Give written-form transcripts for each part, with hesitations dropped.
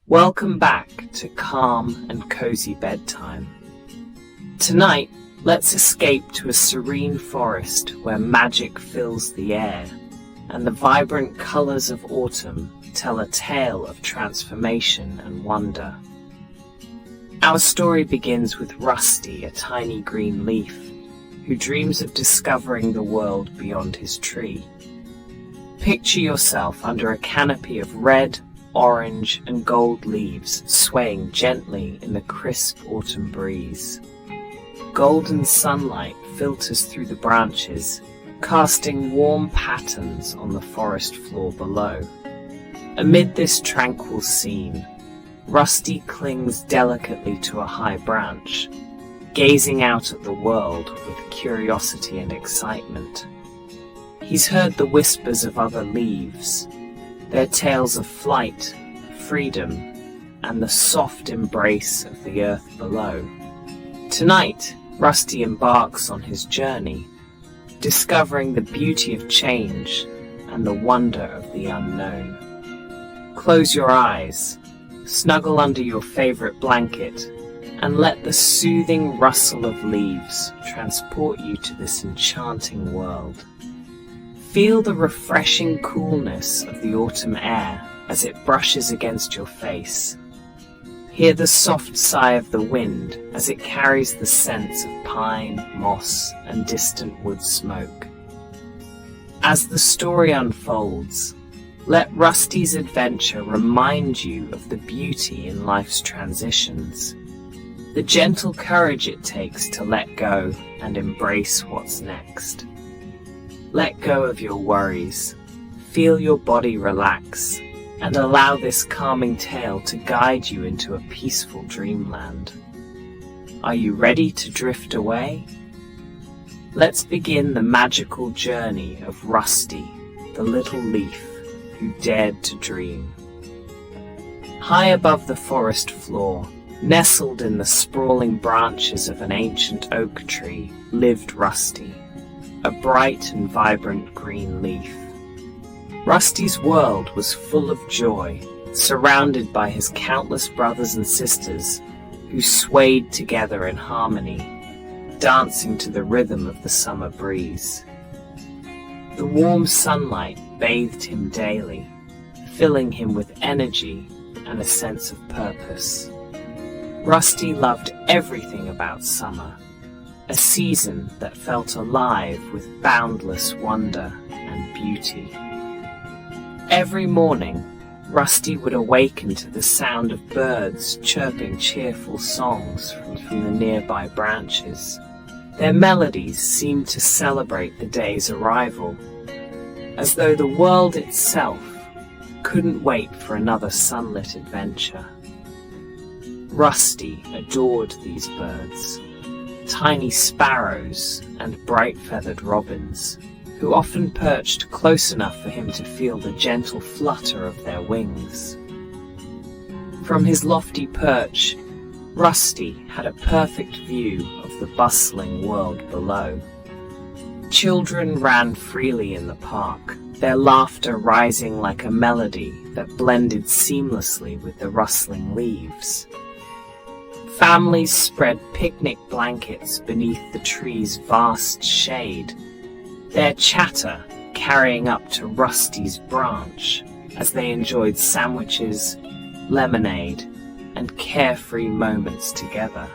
Welcome back to calm and cozy bedtime. Tonight, let's escape to a serene forest where magic fills the air and the vibrant colors of autumn tell a tale of transformation and wonder. Our story begins with Rusty, a tiny green leaf, who dreams of discovering the world beyond his tree. Picture yourself under a canopy of red, orange and gold leaves swaying gently in the crisp autumn breeze. Golden sunlight filters through the branches, casting warm patterns on the forest floor below. Amid this tranquil scene, Rusty clings delicately to a high branch, gazing out at the world with curiosity and excitement. He's heard the whispers of other leaves, their tales of flight, freedom, and the soft embrace of the earth below. Tonight, Rusty embarks on his journey, discovering the beauty of change and the wonder of the unknown. Close your eyes, snuggle under your favorite blanket, and let the soothing rustle of leaves transport you to this enchanting world. Feel the refreshing coolness of the autumn air as it brushes against your face. Hear the soft sigh of the wind as it carries the scents of pine, moss, and distant wood smoke. As the story unfolds, let Rusty's adventure remind you of the beauty in life's transitions, the gentle courage it takes to let go and embrace what's next. Let go of your worries, feel your body relax, and allow this calming tale to guide you into a peaceful dreamland. Are you ready to drift away? Let's begin the magical journey of Rusty, the little leaf who dared to dream. High above the forest floor, nestled in the sprawling branches of an ancient oak tree, lived Rusty, a bright and vibrant green leaf. Rusty's world was full of joy, surrounded by his countless brothers and sisters who swayed together in harmony, dancing to the rhythm of the summer breeze. The warm sunlight bathed him daily, filling him with energy and a sense of purpose. Rusty loved everything about summer, a season that felt alive with boundless wonder and beauty. Every morning, Rusty would awaken to the sound of birds chirping cheerful songs from the nearby branches. Their melodies seemed to celebrate the day's arrival, as though the world itself couldn't wait for another sunlit adventure. Rusty adored these birds, tiny sparrows and bright-feathered robins, who often perched close enough for him to feel the gentle flutter of their wings. From his lofty perch, Rusty had a perfect view of the bustling world below. Children ran freely in the park, their laughter rising like a melody that blended seamlessly with the rustling leaves. Families spread picnic blankets beneath the tree's vast shade, their chatter carrying up to Rusty's branch as they enjoyed sandwiches, lemonade, and carefree moments together.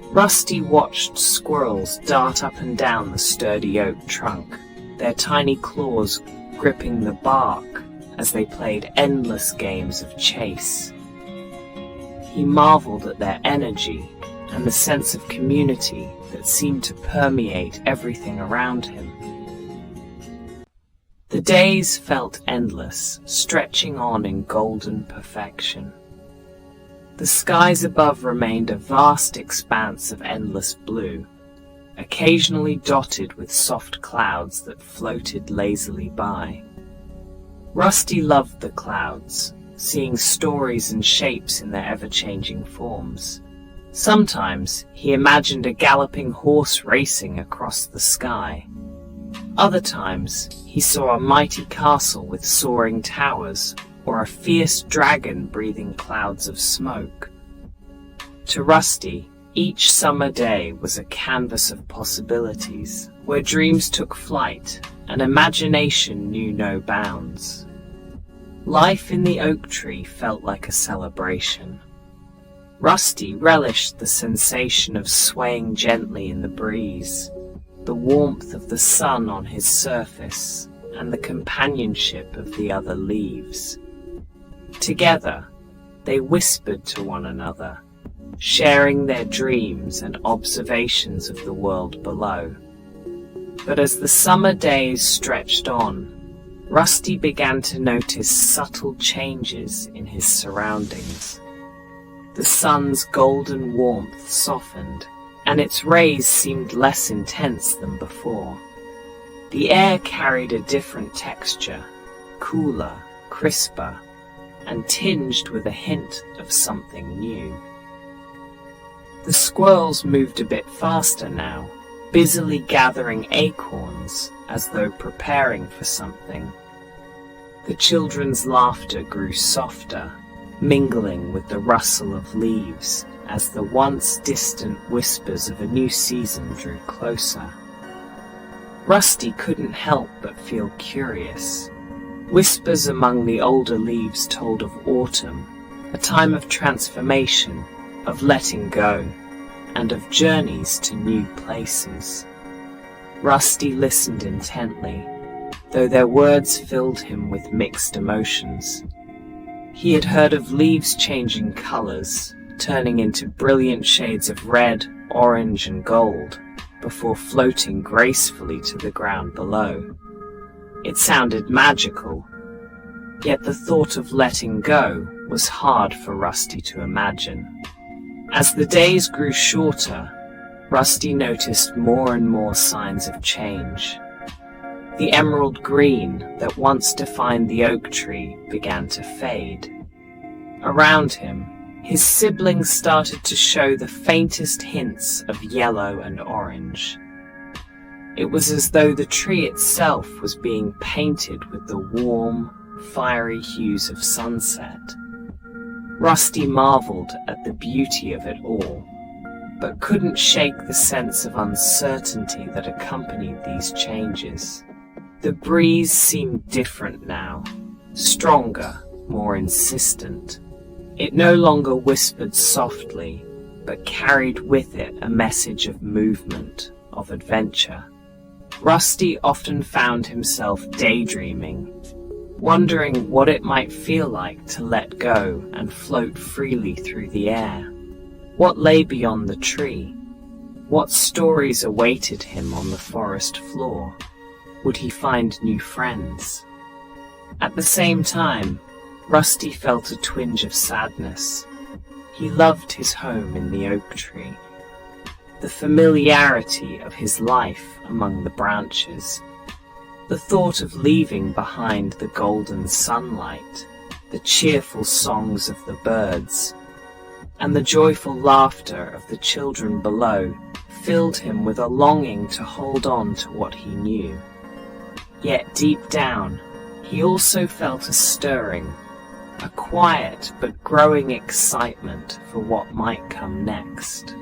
Rusty watched squirrels dart up and down the sturdy oak trunk, their tiny claws gripping the bark as they played endless games of chase. He marveled at their energy and the sense of community that seemed to permeate everything around him. The days felt endless, stretching on in golden perfection. The skies above remained a vast expanse of endless blue, occasionally dotted with soft clouds that floated lazily by. Rusty loved the clouds, seeing stories and shapes in their ever-changing forms. Sometimes he imagined a galloping horse racing across the sky. Other times he saw a mighty castle with soaring towers, or a fierce dragon breathing clouds of smoke. To Rusty, each summer day was a canvas of possibilities, where dreams took flight and imagination knew no bounds. Life in the oak tree felt like a celebration. Rusty relished the sensation of swaying gently in the breeze, the warmth of the sun on his surface, and the companionship of the other leaves. Together, they whispered to one another, sharing their dreams and observations of the world below. But as the summer days stretched on, Rusty began to notice subtle changes in his surroundings. The sun's golden warmth softened, and its rays seemed less intense than before. The air carried a different texture, cooler, crisper, and tinged with a hint of something new. The squirrels moved a bit faster now, busily gathering acorns as though preparing for something. The children's laughter grew softer, mingling with the rustle of leaves as the once distant whispers of a new season drew closer. Rusty couldn't help but feel curious. Whispers among the older leaves told of autumn, a time of transformation, of letting go, and of journeys to new places. Rusty listened intently, though their words filled him with mixed emotions. He had heard of leaves changing colors, turning into brilliant shades of red, orange, and gold, before floating gracefully to the ground below. It sounded magical, yet the thought of letting go was hard for Rusty to imagine. As the days grew shorter, Rusty noticed more and more signs of change. The emerald green that once defined the oak tree began to fade. Around him, his siblings started to show the faintest hints of yellow and orange. It was as though the tree itself was being painted with the warm, fiery hues of sunset. Rusty marveled at the beauty of it all, but couldn't shake the sense of uncertainty that accompanied these changes. The breeze seemed different now, stronger, more insistent. It no longer whispered softly, but carried with it a message of movement, of adventure. Rusty often found himself daydreaming, wondering what it might feel like to let go and float freely through the air. What lay beyond the tree? What stories awaited him on the forest floor? Would he find new friends? At the same time, Rusty felt a twinge of sadness. He loved his home in the oak tree, the familiarity of his life among the branches, the thought of leaving behind the golden sunlight, the cheerful songs of the birds, and the joyful laughter of the children below filled him with a longing to hold on to what he knew. Yet deep down, he also felt a stirring, a quiet but growing excitement for what might come next.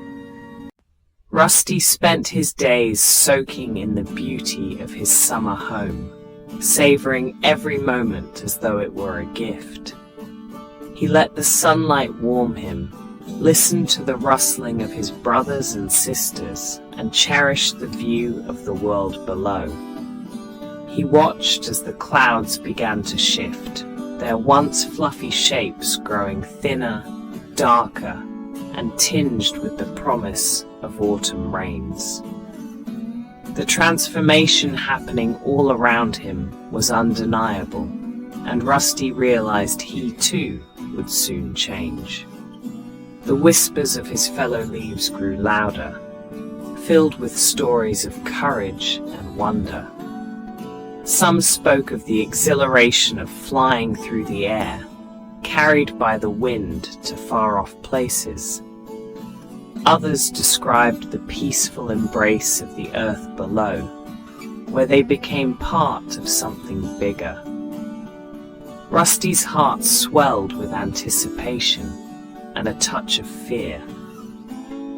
Rusty spent his days soaking in the beauty of his summer home, savoring every moment as though it were a gift. He let the sunlight warm him, listened to the rustling of his brothers and sisters, and cherished the view of the world below. He watched as the clouds began to shift, their once fluffy shapes growing thinner, darker, and tinged with the promise of autumn rains. The transformation happening all around him was undeniable, and Rusty realized he too would soon change. The whispers of his fellow leaves grew louder, filled with stories of courage and wonder. Some spoke of the exhilaration of flying through the air, carried by the wind to far-off places. Others described the peaceful embrace of the earth below, where they became part of something bigger. Rusty's heart swelled with anticipation and a touch of fear.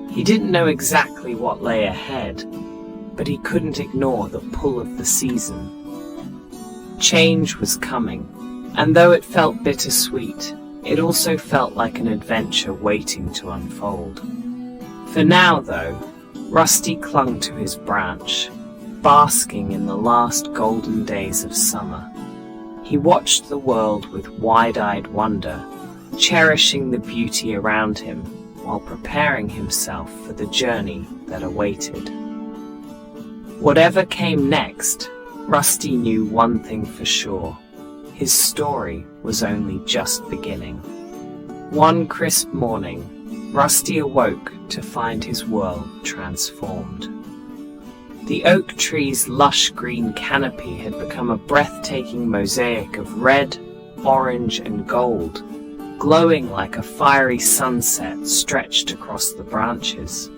He didn't know exactly what lay ahead, but he couldn't ignore the pull of the season. Change was coming, and though it felt bittersweet, it also felt like an adventure waiting to unfold. For now, though, Rusty clung to his branch, basking in the last golden days of summer. He watched the world with wide-eyed wonder, cherishing the beauty around him while preparing himself for the journey that awaited. Whatever came next, Rusty knew one thing for sure. His story was only just beginning. One crisp morning, Rusty awoke to find his world transformed. The oak tree's lush green canopy had become a breathtaking mosaic of red, orange, and gold, glowing like a fiery sunset stretched across the branches.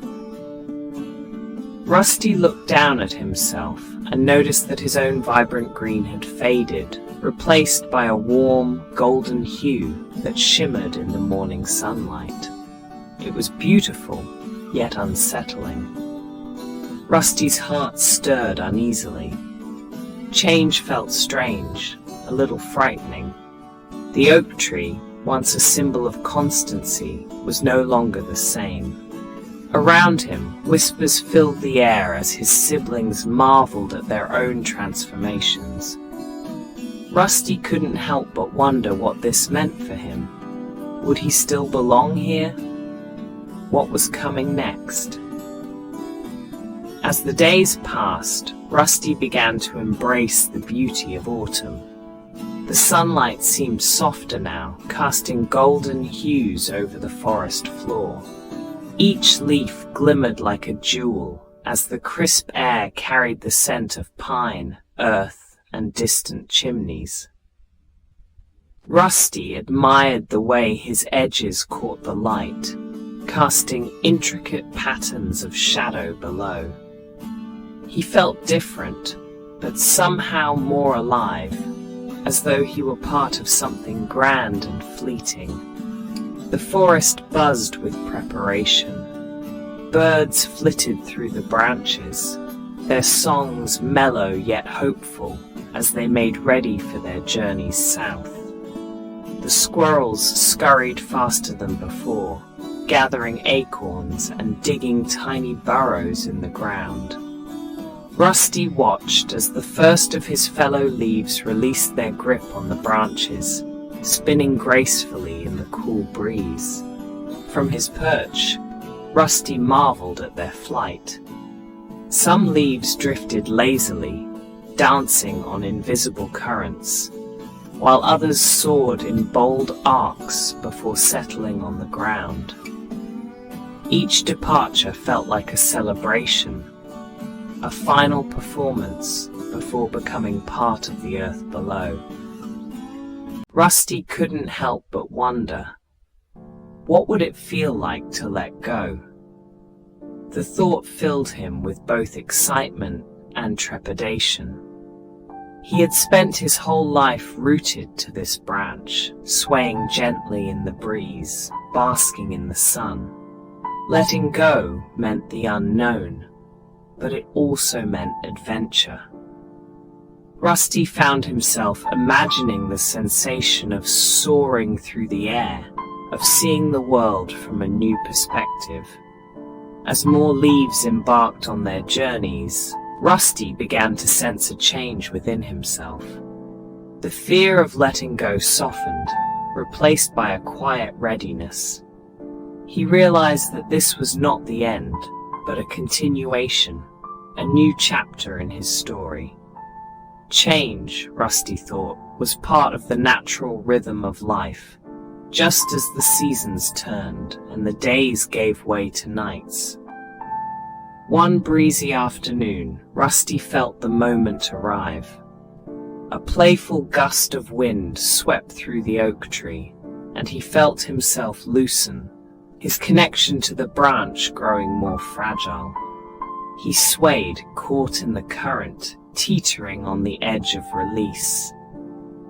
Rusty looked down at himself and noticed that his own vibrant green had faded, replaced by a warm, golden hue that shimmered in the morning sunlight. It was beautiful, yet unsettling. Rusty's heart stirred uneasily. Change felt strange, a little frightening. The oak tree, once a symbol of constancy, was no longer the same. Around him, whispers filled the air as his siblings marveled at their own transformations. Rusty couldn't help but wonder what this meant for him. Would he still belong here? What was coming next? As the days passed, Rusty began to embrace the beauty of autumn. The sunlight seemed softer now, casting golden hues over the forest floor. Each leaf glimmered like a jewel as the crisp air carried the scent of pine, earth, and distant chimneys. Rusty admired the way his edges caught the light, casting intricate patterns of shadow below. He felt different, but somehow more alive, as though he were part of something grand and fleeting. The forest buzzed with preparation. Birds flitted through the branches, their songs mellow yet hopeful as they made ready for their journeys south. The squirrels scurried faster than before, gathering acorns and digging tiny burrows in the ground. Rusty watched as the first of his fellow leaves released their grip on the branches, spinning gracefully in the cool breeze. From his perch, Rusty marveled at their flight. Some leaves drifted lazily, dancing on invisible currents, while others soared in bold arcs before settling on the ground. Each departure felt like a celebration, a final performance before becoming part of the earth below. Rusty couldn't help but wonder, what would it feel like to let go? The thought filled him with both excitement and trepidation. He had spent his whole life rooted to this branch, swaying gently in the breeze, basking in the sun. Letting go meant the unknown, but it also meant adventure. Rusty found himself imagining the sensation of soaring through the air, of seeing the world from a new perspective. As more leaves embarked on their journeys, Rusty began to sense a change within himself. The fear of letting go softened, replaced by a quiet readiness. He realized that this was not the end, but a continuation, a new chapter in his story. Change, Rusty thought, was part of the natural rhythm of life, just as the seasons turned and the days gave way to nights. One breezy afternoon, Rusty felt the moment arrive. A playful gust of wind swept through the oak tree, and he felt himself loosen, his connection to the branch growing more fragile. He swayed, caught in the current, teetering on the edge of release.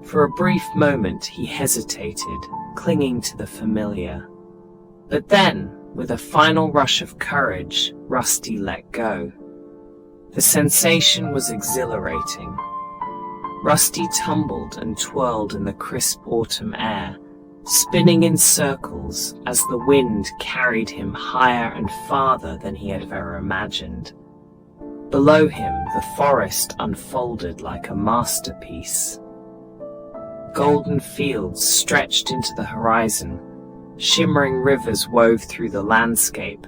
For a brief moment he hesitated, clinging to the familiar. But then, with a final rush of courage, Rusty let go. The sensation was exhilarating. Rusty tumbled and twirled in the crisp autumn air, spinning in circles as the wind carried him higher and farther than he had ever imagined. Below him, the forest unfolded like a masterpiece. Golden fields stretched into the horizon, shimmering rivers wove through the landscape,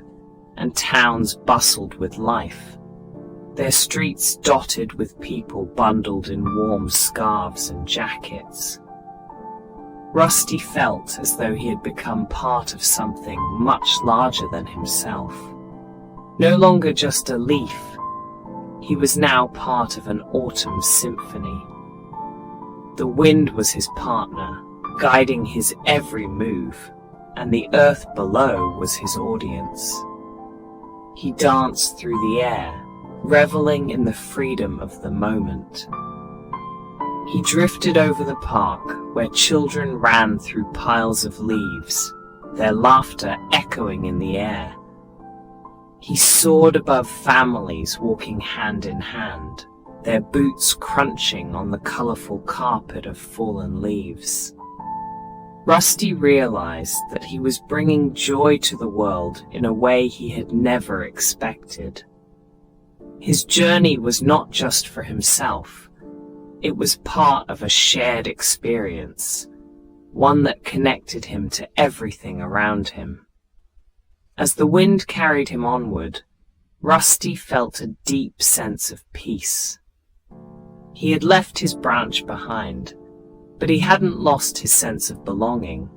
and towns bustled with life, their streets dotted with people bundled in warm scarves and jackets. Rusty felt as though he had become part of something much larger than himself. No longer just a leaf, he was now part of an autumn symphony. The wind was his partner, guiding his every move, and the earth below was his audience. He danced through the air, reveling in the freedom of the moment. He drifted over the park, where children ran through piles of leaves, their laughter echoing in the air. He soared above families walking hand in hand, their boots crunching on the colorful carpet of fallen leaves. Rusty realized that he was bringing joy to the world in a way he had never expected. His journey was not just for himself. It was part of a shared experience, one that connected him to everything around him. As the wind carried him onward, Rusty felt a deep sense of peace. He had left his branch behind, but he hadn't lost his sense of belonging.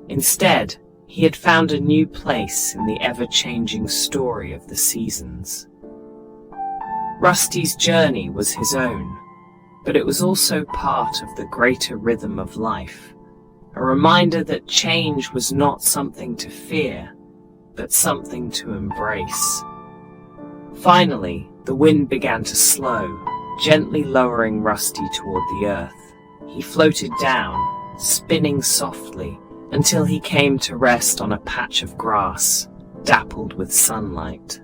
Instead, he had found a new place in the ever-changing story of the seasons. Rusty's journey was his own, but it was also part of the greater rhythm of life, a reminder that change was not something to fear, but something to embrace. Finally, the wind began to slow, gently lowering Rusty toward the earth. He floated down, spinning softly, until he came to rest on a patch of grass, dappled with sunlight.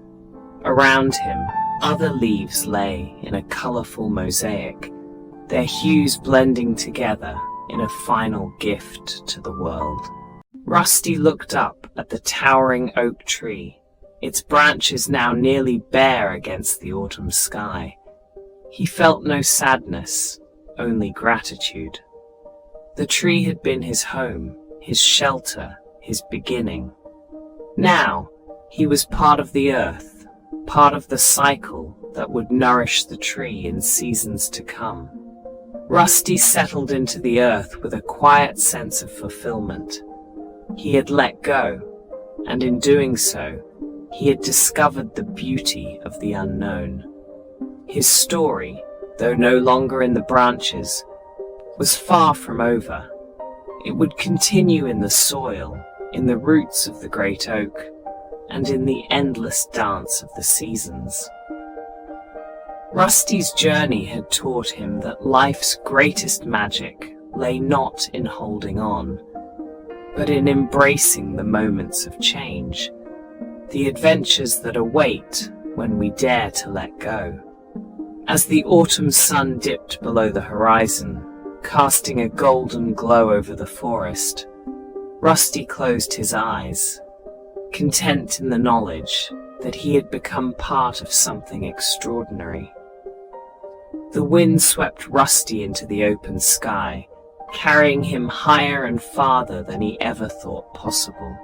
Around him, other leaves lay in a colorful mosaic, their hues blending together in a final gift to the world. Rusty looked up at the towering oak tree, its branches now nearly bare against the autumn sky. He felt no sadness, only gratitude. The tree had been his home, his shelter, his beginning. Now, he was part of the earth, part of the cycle that would nourish the tree in seasons to come. Rusty settled into the earth with a quiet sense of fulfillment. He had let go, and in doing so, he had discovered the beauty of the unknown. His story, though no longer in the branches, was far from over. It would continue in the soil, in the roots of the great oak, and in the endless dance of the seasons. Rusty's journey had taught him that life's greatest magic lay not in holding on, but in embracing the moments of change, the adventures that await when we dare to let go. As the autumn sun dipped below the horizon, casting a golden glow over the forest, Rusty closed his eyes, content in the knowledge that he had become part of something extraordinary. The wind swept Rusty into the open sky, carrying him higher and farther than he ever thought possible.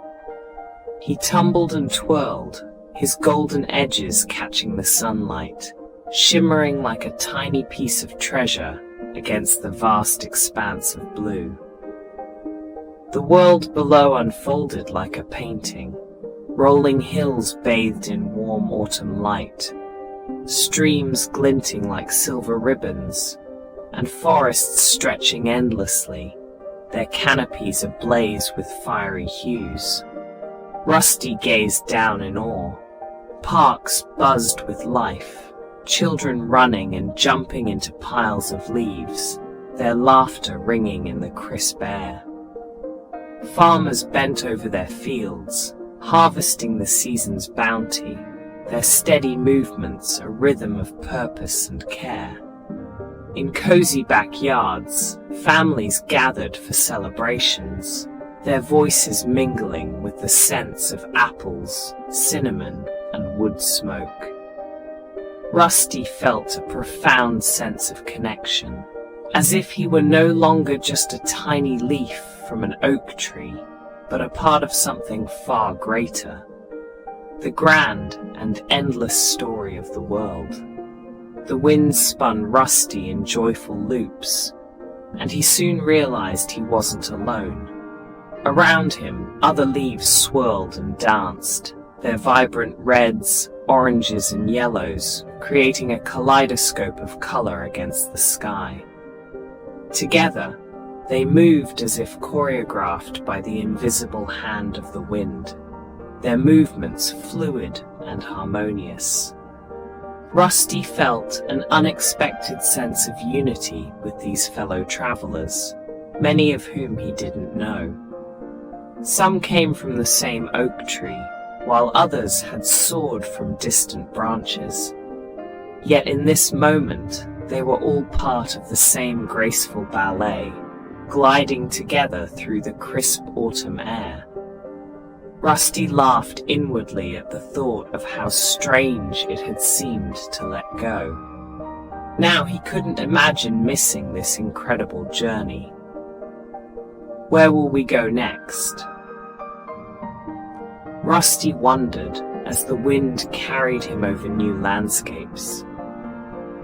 He tumbled and twirled, his golden edges catching the sunlight, shimmering like a tiny piece of treasure against the vast expanse of blue. The world below unfolded like a painting, rolling hills bathed in warm autumn light, streams glinting like silver ribbons, and forests stretching endlessly, their canopies ablaze with fiery hues. Rusty gazed down in awe. Parks buzzed with life, children running and jumping into piles of leaves, their laughter ringing in the crisp air. Farmers bent over their fields, harvesting the season's bounty, their steady movements a rhythm of purpose and care. In cozy backyards, families gathered for celebrations, their voices mingling with the scents of apples, cinnamon, and wood smoke. Rusty felt a profound sense of connection, as if he were no longer just a tiny leaf from an oak tree, but a part of something far greater, the grand and endless story of the world. The wind spun Rusty in joyful loops, and he soon realized he wasn't alone. Around him, other leaves swirled and danced, their vibrant reds, oranges, and yellows creating a kaleidoscope of color against the sky. Together, they moved as if choreographed by the invisible hand of the wind, their movements fluid and harmonious. Rusty felt an unexpected sense of unity with these fellow travelers, many of whom he didn't know. Some came from the same oak tree, while others had soared from distant branches. Yet in this moment, they were all part of the same graceful ballet, gliding together through the crisp autumn air. Rusty laughed inwardly at the thought of how strange it had seemed to let go. Now he couldn't imagine missing this incredible journey. Where will we go next? Rusty wondered as the wind carried him over new landscapes.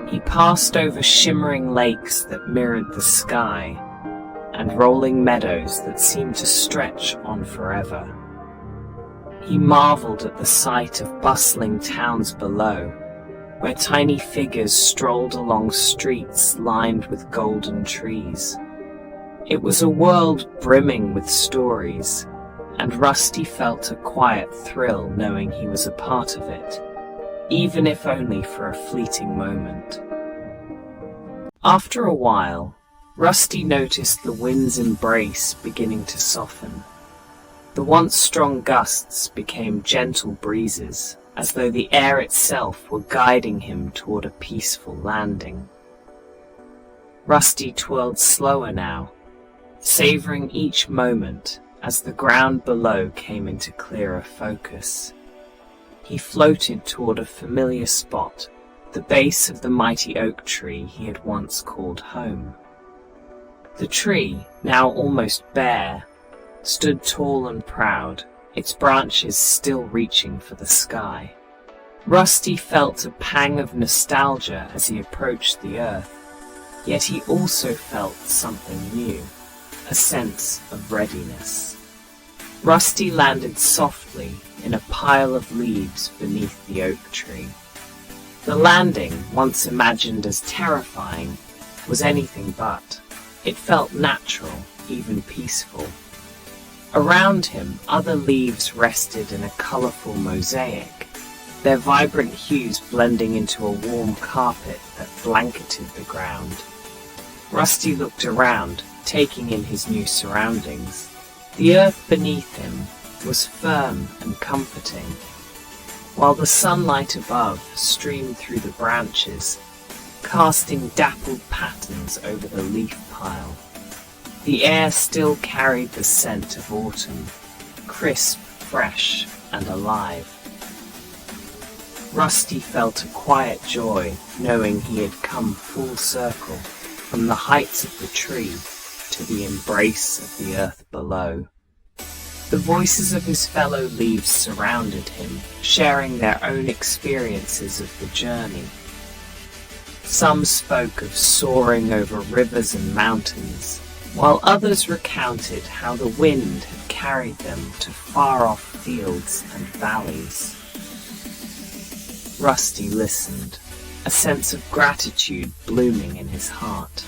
He passed over shimmering lakes that mirrored the sky, and rolling meadows that seemed to stretch on forever. He marveled at the sight of bustling towns below, where tiny figures strolled along streets lined with golden trees. It was a world brimming with stories, and Rusty felt a quiet thrill knowing he was a part of it, even if only for a fleeting moment. After a while, Rusty noticed the wind's embrace beginning to soften. The once strong gusts became gentle breezes, as though the air itself were guiding him toward a peaceful landing. Rusty twirled slower now, savoring each moment as the ground below came into clearer focus. He floated toward a familiar spot, the base of the mighty oak tree he had once called home. The tree, now almost bare, stood tall and proud, its branches still reaching for the sky. Rusty felt a pang of nostalgia as he approached the earth, yet he also felt something new, a sense of readiness. Rusty landed softly in a pile of leaves beneath the oak tree. The landing, once imagined as terrifying, was anything but. It felt natural, even peaceful. Around him, other leaves rested in a colorful mosaic, their vibrant hues blending into a warm carpet that blanketed the ground. Rusty looked around, taking in his new surroundings. The earth beneath him was firm and comforting, while the sunlight above streamed through the branches, casting dappled patterns over the leaf pile. The air still carried the scent of autumn, crisp, fresh, and alive. Rusty felt a quiet joy, knowing he had come full circle, from the heights of the tree to the embrace of the earth below. The voices of his fellow leaves surrounded him, sharing their own experiences of the journey. Some spoke of soaring over rivers and mountains, while others recounted how the wind had carried them to far-off fields and valleys. Rusty listened, a sense of gratitude blooming in his heart.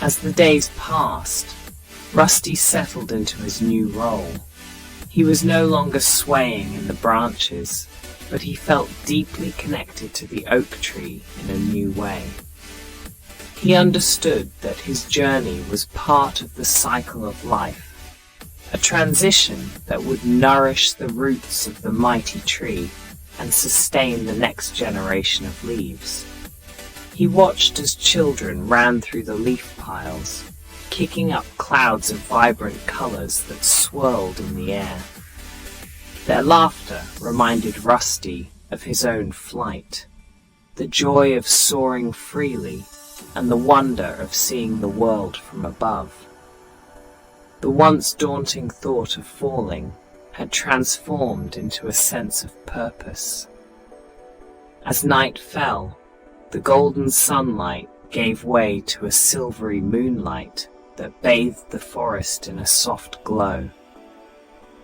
As the days passed, Rusty settled into his new role. He was no longer swaying in the branches, but he felt deeply connected to the oak tree in a new way. He understood that his journey was part of the cycle of life, a transition that would nourish the roots of the mighty tree and sustain the next generation of leaves. He watched as children ran through the leaf piles, kicking up clouds of vibrant colors that swirled in the air. Their laughter reminded Rusty of his own flight, the joy of soaring freely and the wonder of seeing the world from above. The once daunting thought of falling had transformed into a sense of purpose. As night fell, the golden sunlight gave way to a silvery moonlight that bathed the forest in a soft glow.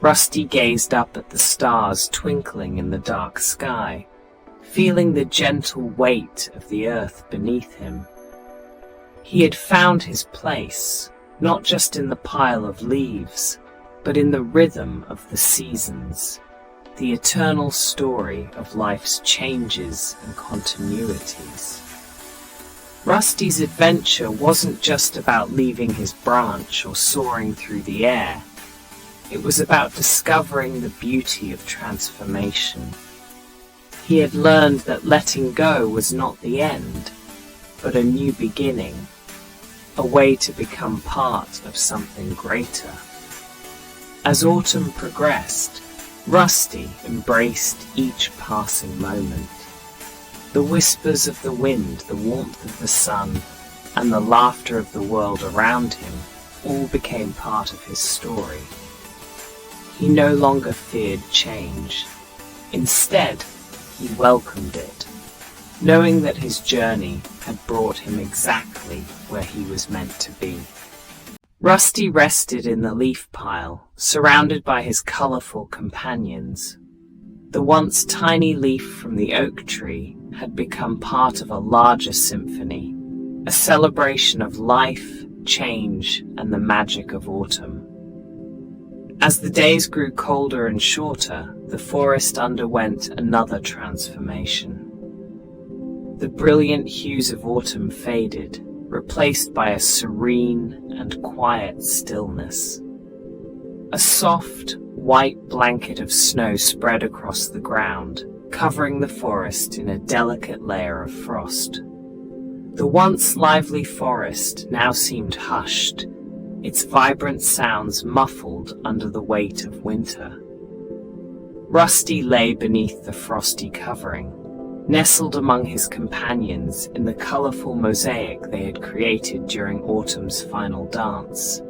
Rusty gazed up at the stars twinkling in the dark sky, feeling the gentle weight of the earth beneath him. He had found his place, not just in the pile of leaves, but in the rhythm of the seasons, the eternal story of life's changes and continuities. Rusty's adventure wasn't just about leaving his branch or soaring through the air. It was about discovering the beauty of transformation. He had learned that letting go was not the end, but a new beginning, a way to become part of something greater. As autumn progressed, Rusty embraced each passing moment. The whispers of the wind, the warmth of the sun, and the laughter of the world around him all became part of his story. He no longer feared change. Instead, he welcomed it, knowing that his journey had brought him exactly where he was meant to be. Rusty rested in the leaf pile, surrounded by his colorful companions. The once tiny leaf from the oak tree had become part of a larger symphony, a celebration of life, change, and the magic of autumn. As the days grew colder and shorter, the forest underwent another transformation. The brilliant hues of autumn faded, replaced by a serene and quiet stillness. A soft, white blanket of snow spread across the ground, covering the forest in a delicate layer of frost. The once lively forest now seemed hushed, its vibrant sounds muffled under the weight of winter. Rusty lay beneath the frosty covering, nestled among his companions in the colorful mosaic they had created during autumn's final dance.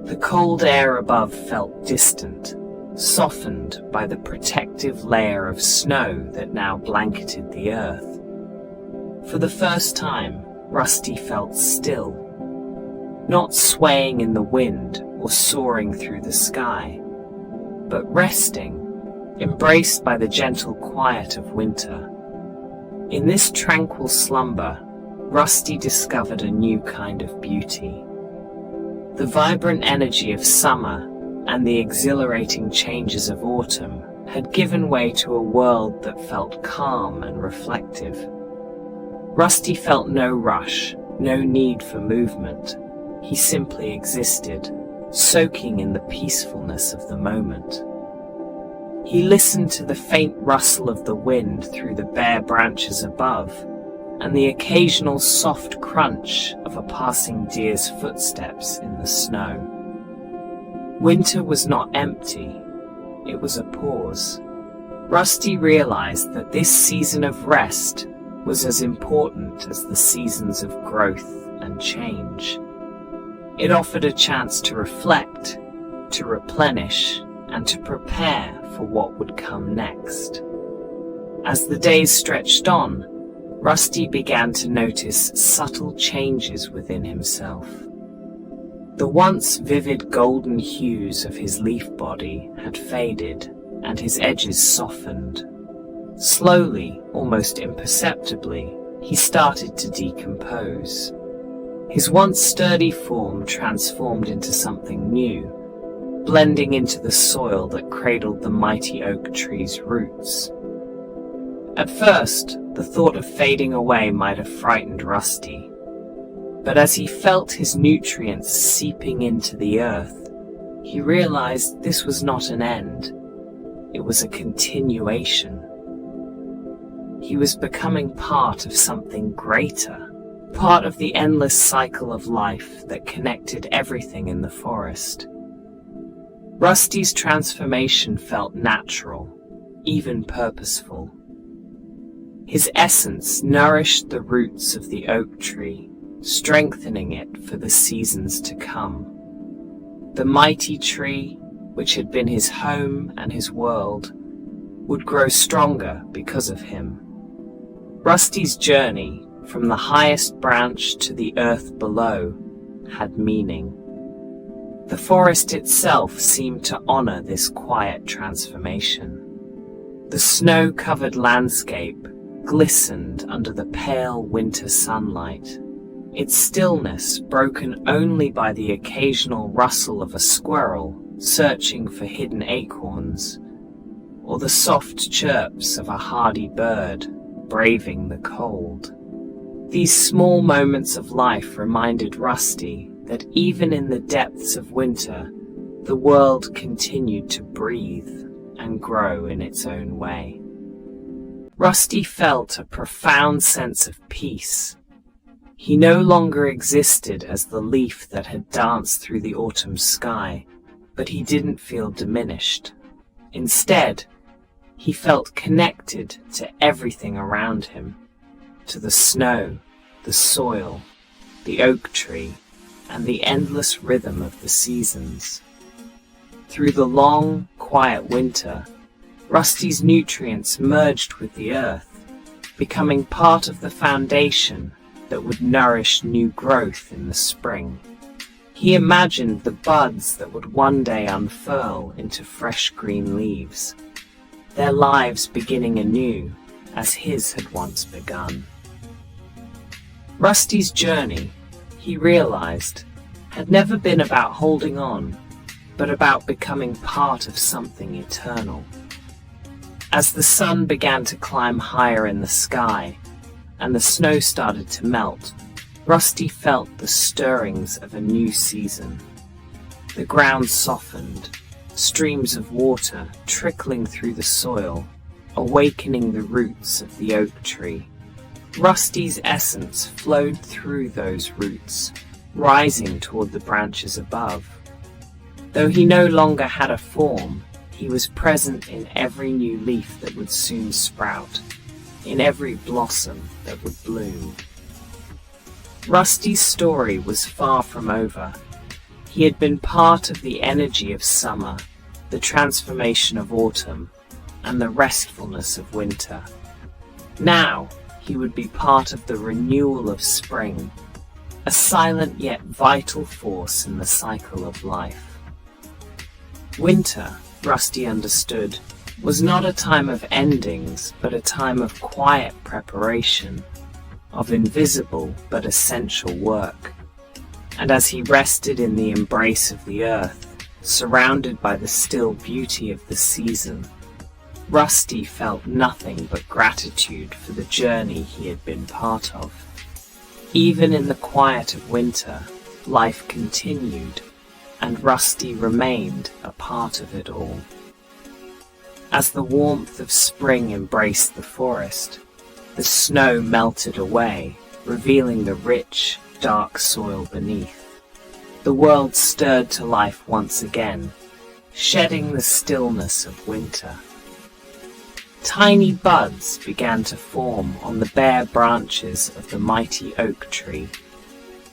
The cold air above felt distant, softened by the protective layer of snow that now blanketed the earth. For the first time, Rusty felt still, not swaying in the wind or soaring through the sky, but resting, embraced by the gentle quiet of winter. In this tranquil slumber, Rusty discovered a new kind of beauty. The vibrant energy of summer and the exhilarating changes of autumn had given way to a world that felt calm and reflective. Rusty felt no rush, no need for movement. He simply existed, soaking in the peacefulness of the moment. He listened to the faint rustle of the wind through the bare branches above, and the occasional soft crunch of a passing deer's footsteps in the snow. Winter was not empty, it was a pause. Rusty realized that this season of rest was as important as the seasons of growth and change. It offered a chance to reflect, to replenish, and to prepare for what would come next. As the days stretched on, Rusty began to notice subtle changes within himself. The once vivid golden hues of his leaf body had faded, and his edges softened. Slowly, almost imperceptibly, he started to decompose. His once sturdy form transformed into something new, blending into the soil that cradled the mighty oak tree's roots. At first, the thought of fading away might have frightened Rusty, But as he felt his nutrients seeping into the earth, he realized this was not an end. It was a continuation. He was becoming part of something greater, part of the endless cycle of life that connected everything in the forest. Rusty's transformation felt natural, even purposeful. His essence nourished the roots of the oak tree, strengthening it for the seasons to come. The mighty tree, which had been his home and his world, would grow stronger because of him. Rusty's journey from the highest branch to the earth below had meaning. The forest itself seemed to honor this quiet transformation. The snow-covered landscape glistened under the pale winter sunlight, its stillness broken only by the occasional rustle of a squirrel searching for hidden acorns, or the soft chirps of a hardy bird braving the cold. These small moments of life reminded Rusty that even in the depths of winter, the world continued to breathe and grow in its own way. Rusty felt a profound sense of peace. He no longer existed as the leaf that had danced through the autumn sky, but he didn't feel diminished. Instead, he felt connected to everything around him, to the snow, the soil, the oak tree, and the endless rhythm of the seasons. Through the long, quiet winter, Rusty's nutrients merged with the earth, becoming part of the foundation that would nourish new growth in the spring. He imagined the buds that would one day unfurl into fresh green leaves, their lives beginning anew as his had once begun. Rusty's journey, he realized, had never been about holding on, but about becoming part of something eternal. As the sun began to climb higher in the sky, and the snow started to melt, Rusty felt the stirrings of a new season. The ground softened, streams of water trickling through the soil, awakening the roots of the oak tree. Rusty's essence flowed through those roots, rising toward the branches above. Though he no longer had a form, he was present in every new leaf that would soon sprout, in every blossom that would bloom. Rusty's story was far from over. He had been part of the energy of summer, the transformation of autumn, and the restfulness of winter. Now, he would be part of the renewal of spring, a silent yet vital force in the cycle of life. Winter, Rusty understood, was not a time of endings, but a time of quiet preparation, of invisible but essential work. And as he rested in the embrace of the earth, surrounded by the still beauty of the season, Rusty felt nothing but gratitude for the journey he had been part of. Even in the quiet of winter, life continued, and Rusty remained a part of it all. As the warmth of spring embraced the forest, the snow melted away, revealing the rich, dark soil beneath. The world stirred to life once again, shedding the stillness of winter. Tiny buds began to form on the bare branches of the mighty oak tree,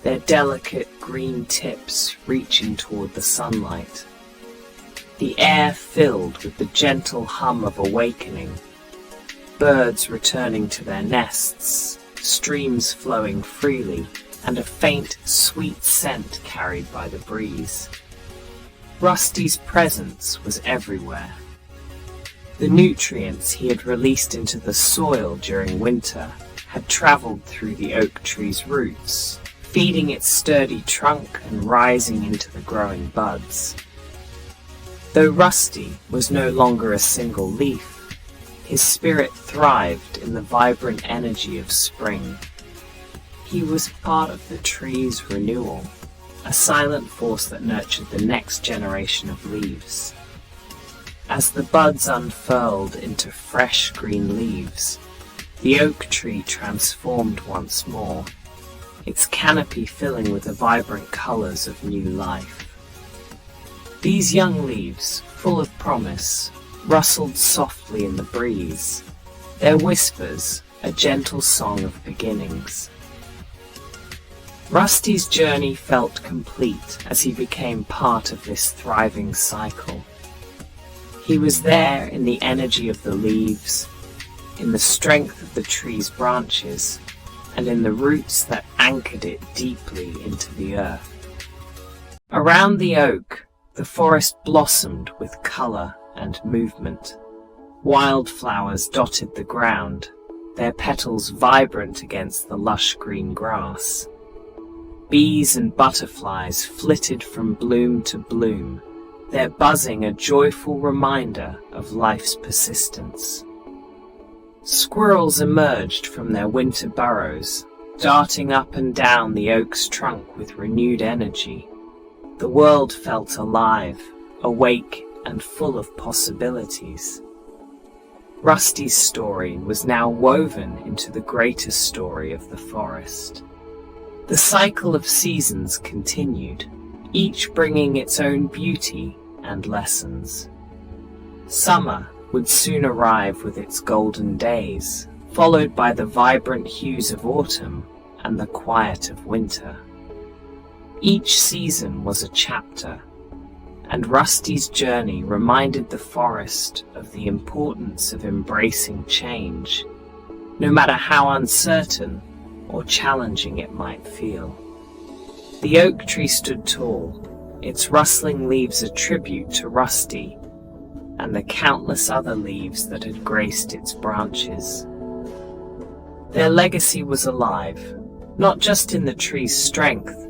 their delicate green tips reaching toward the sunlight. The air filled with the gentle hum of awakening, birds returning to their nests, streams flowing freely, and a faint, sweet scent carried by the breeze. Rusty's presence was everywhere. The nutrients he had released into the soil during winter had traveled through the oak tree's roots, feeding its sturdy trunk and rising into the growing buds. Though Rusty was no longer a single leaf, his spirit thrived in the vibrant energy of spring. He was part of the tree's renewal, a silent force that nurtured the next generation of leaves. As the buds unfurled into fresh green leaves, the oak tree transformed once more, its canopy filling with the vibrant colors of new life. These young leaves, full of promise, rustled softly in the breeze, their whispers a gentle song of beginnings. Rusty's journey felt complete as he became part of this thriving cycle. He was there in the energy of the leaves, in the strength of the tree's branches, and in the roots that anchored it deeply into the earth. Around the oak, the forest blossomed with color and movement. Wildflowers dotted the ground, their petals vibrant against the lush green grass. Bees and butterflies flitted from bloom to bloom, their buzzing a joyful reminder of life's persistence. Squirrels emerged from their winter burrows, darting up and down the oak's trunk with renewed energy. The world felt alive, awake, and full of possibilities. Rusty's story was now woven into the greater story of the forest. The cycle of seasons continued, each bringing its own beauty and lessons. Summer would soon arrive with its golden days, followed by the vibrant hues of autumn and the quiet of winter. Each season was a chapter, and Rusty's journey reminded the forest of the importance of embracing change, no matter how uncertain or challenging it might feel. The oak tree stood tall, its rustling leaves a tribute to Rusty and the countless other leaves that had graced its branches. Their legacy was alive, not just in the tree's strength,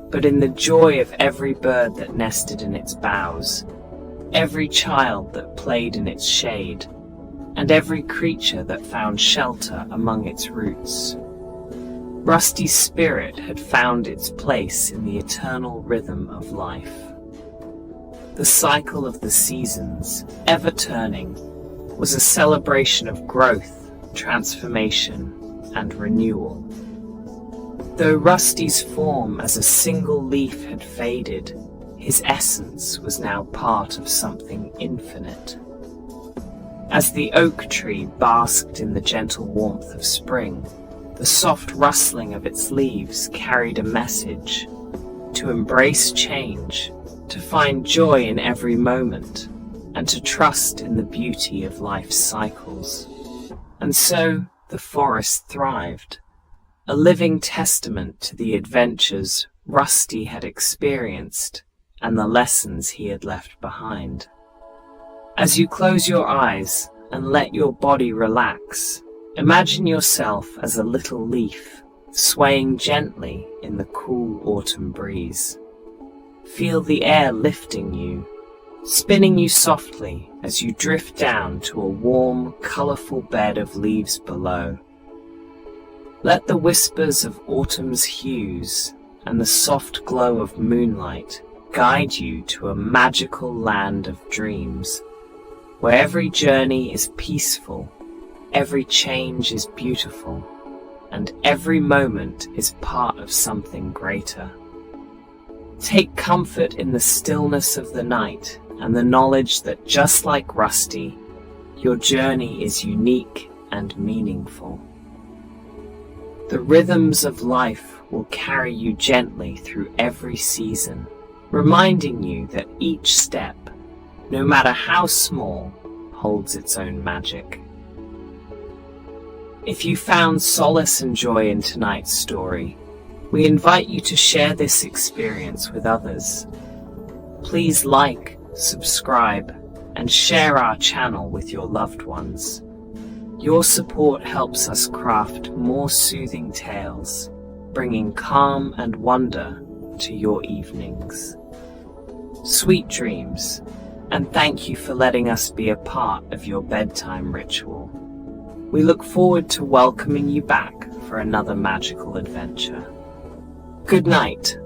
but in the joy of every bird that nested in its boughs, every child that played in its shade, and every creature that found shelter among its roots. Rusty's spirit had found its place in the eternal rhythm of life. The cycle of the seasons, ever turning, was a celebration of growth, transformation, and renewal. Though Rusty's form as a single leaf had faded, his essence was now part of something infinite. As the oak tree basked in the gentle warmth of spring, the soft rustling of its leaves carried a message: to embrace change, to find joy in every moment, and to trust in the beauty of life's cycles. And so the forest thrived, a living testament to the adventures Rusty had experienced and the lessons he had left behind. As you close your eyes and let your body relax, imagine yourself as a little leaf, swaying gently in the cool autumn breeze. Feel the air lifting you, spinning you softly as you drift down to a warm, colorful bed of leaves below. Let the whispers of autumn's hues and the soft glow of moonlight guide you to a magical land of dreams, where every journey is peaceful, every change is beautiful, and every moment is part of something greater. Take comfort in the stillness of the night and the knowledge that, just like Rusty, your journey is unique and meaningful. The rhythms of life will carry you gently through every season, reminding you that each step, no matter how small, holds its own magic. If you found solace and joy in tonight's story, we invite you to share this experience with others. Please like, subscribe, and share our channel with your loved ones. Your support helps us craft more soothing tales, bringing calm and wonder to your evenings. Sweet dreams, and thank you for letting us be a part of your bedtime ritual. We look forward to welcoming you back for another magical adventure. Good night,